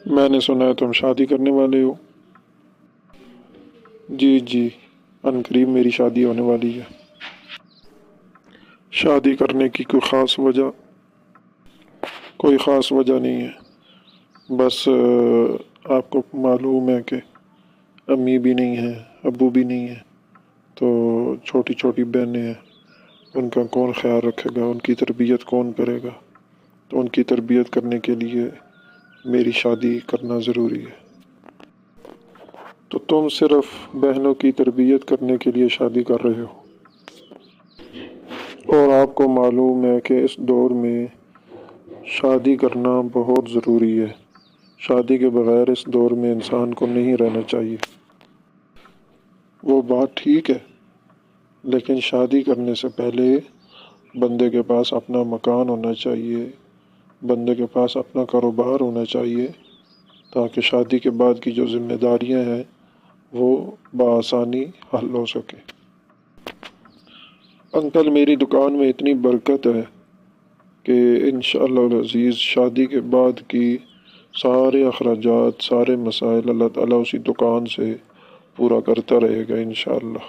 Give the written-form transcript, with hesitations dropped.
میں نے سنا ہے تم شادی کرنے والے ہو۔ جی عنقریب میری شادی ہونے والی ہے۔ شادی کرنے کی کوئی خاص وجہ نہیں ہے، بس آپ کو معلوم ہے کہ امی بھی نہیں ہیں، ابو بھی نہیں ہیں، تو چھوٹی چھوٹی بہنیں ہیں، ان کا کون خیال رکھے گا، ان کی تربیت کون کرے گا؟ تو ان کی تربیت کرنے کے لیے میری شادی کرنا ضروری ہے۔ تو تم صرف بہنوں کی تربیت کرنے کے لیے شادی کر رہے ہو، اور آپ کو معلوم ہے کہ اس دور میں شادی کرنا بہت ضروری ہے۔ شادی کے بغیر اس دور میں انسان کو نہیں رہنا چاہیے۔ وہ بات ٹھیک ہے، لیکن شادی کرنے سے پہلے بندے کے پاس اپنا مکان ہونا چاہیے، بندے کے پاس اپنا کاروبار ہونا چاہیے، تاکہ شادی کے بعد کی جو ذمہ داریاں ہیں وہ بآسانی حل ہو سکے۔ انکل، میری دکان میں اتنی برکت ہے کہ انشاءاللہ العزیز شادی کے بعد کی سارے اخراجات، سارے مسائل اللہ تعالیٰ اسی دکان سے پورا کرتا رہے گا انشاءاللہ۔